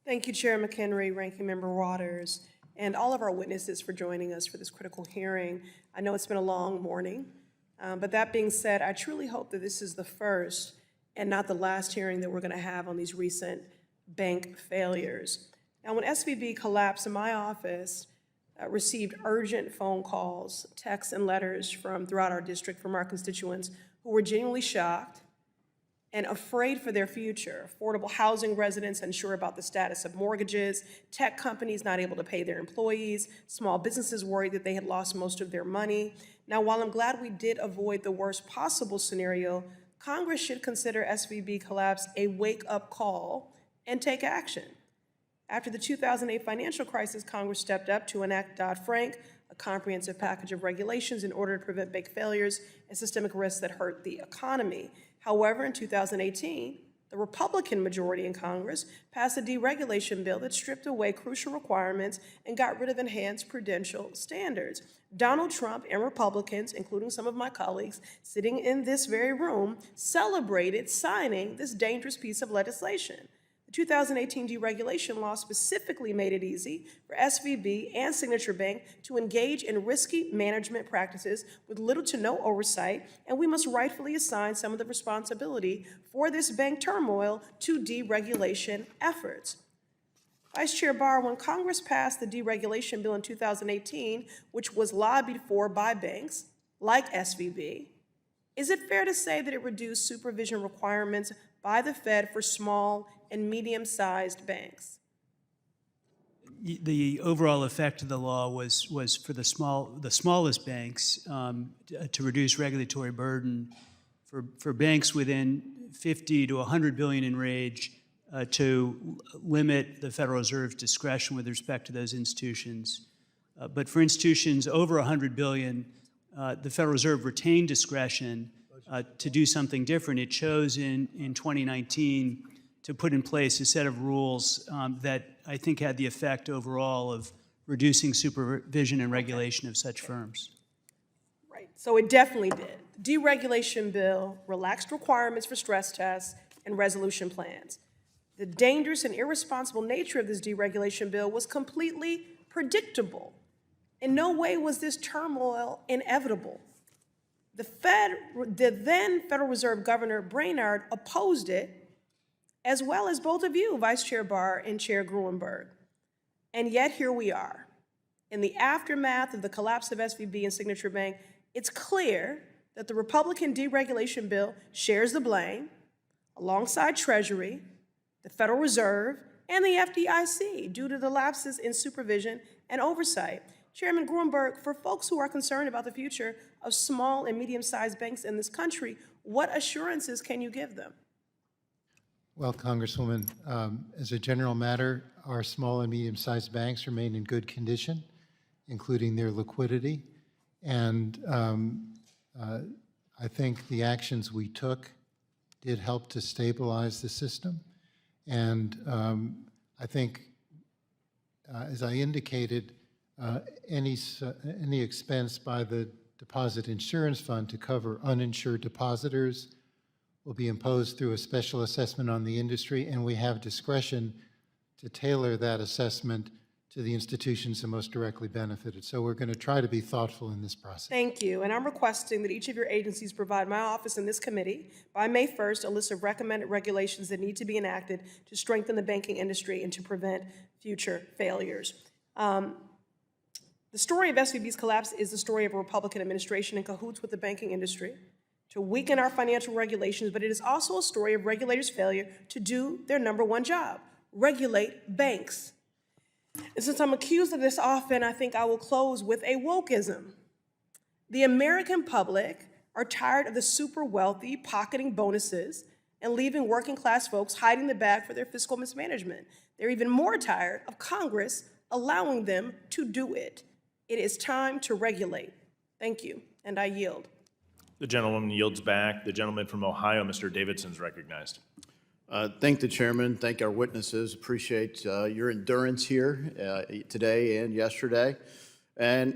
Thank you, Chair McHenry, Ranking Member Waters, and all of our witnesses for joining us for this critical hearing. I know it's been a long morning, but that being said, I truly hope that this is the first and not the last hearing that we're going to have on these recent bank failures. Now, when SVB collapsed, my office received urgent phone calls, texts, and letters from throughout our district from our constituents who were genuinely shocked and afraid for their future. Affordable housing residents unsure about the status of mortgages, tech companies not able to pay their employees, small businesses worried that they had lost most of their money. Now, while I'm glad we did avoid the worst possible scenario, Congress should consider SVB collapse a wake-up call and take action. After the 2008 financial crisis, Congress stepped up to enact Dodd-Frank, a comprehensive package of regulations in order to prevent bank failures and systemic risks that hurt the economy. However, in 2018, the Republican majority in Congress passed a deregulation bill that stripped away crucial requirements and got rid of enhanced prudential standards. Donald Trump and Republicans, including some of my colleagues sitting in this very room, celebrated signing this dangerous piece of legislation. The 2018 deregulation law specifically made it easy for SVB and Signature Bank to engage in risky management practices with little to no oversight, and we must rightfully assign some of the responsibility for this bank turmoil to deregulation efforts. Vice Chair Barr, when Congress passed the deregulation bill in 2018, which was lobbied for by banks like SVB, is it fair to say that it reduced supervision requirements by the Fed for small and medium-sized banks? The overall effect of the law was for the smallest banks to reduce regulatory burden for banks within 50 to 100 billion in range to limit the Federal Reserve's discretion with respect to those institutions. But for institutions over 100 billion, the Federal Reserve retained discretion to do something different. It chose in 2019 to put in place a set of rules that I think had the effect overall of reducing supervision and regulation of such firms. Right, so it definitely did. The deregulation bill relaxed requirements for stress tests and resolution plans. The dangerous and irresponsible nature of this deregulation bill was completely predictable. In no way was this turmoil inevitable. The then Federal Reserve Governor Brainard opposed it, as well as both of you, Vice Chair Barr and Chair Gruenberg. And yet here we are. In the aftermath of the collapse of SVB and Signature Bank, it's clear that the Republican deregulation bill shares the blame alongside Treasury, the Federal Reserve, and the FDIC due to the lapses in supervision and oversight. Chairman Gruenberg, for folks who are concerned about the future of small and medium-sized banks in this country, what assurances can you give them? Well, Congresswoman, as a general matter, our small and medium-sized banks remain in good condition, including their liquidity. And I think the actions we took did help to stabilize the system. And I think, as I indicated, any expense by the Deposit Insurance Fund to cover uninsured depositors will be imposed through a special assessment on the industry, and we have discretion to tailor that assessment to the institutions that most directly benefited. So we're going to try to be thoughtful in this process. Thank you, and I'm requesting that each of your agencies provide my office and this committee by May 1st a list of recommended regulations that need to be enacted to strengthen the banking industry and to prevent future failures. The story of SVB's collapse is the story of a Republican administration in cahoots with the banking industry to weaken our financial regulations, but it is also a story of regulators' failure to do their #1 job, regulate banks. And since I'm accused of this often, I think I will close with a wokeism. The American public are tired of the super wealthy pocketing bonuses and leaving working class folks hiding the bag for their fiscal mismanagement. They're even more tired of Congress allowing them to do it. It is time to regulate. Thank you, and I yield. The gentlewoman yields back. The gentleman from Ohio, Mr. Davidson, is recognized. Thank the chairman. Thank our witnesses. Appreciate your endurance here today and yesterday. And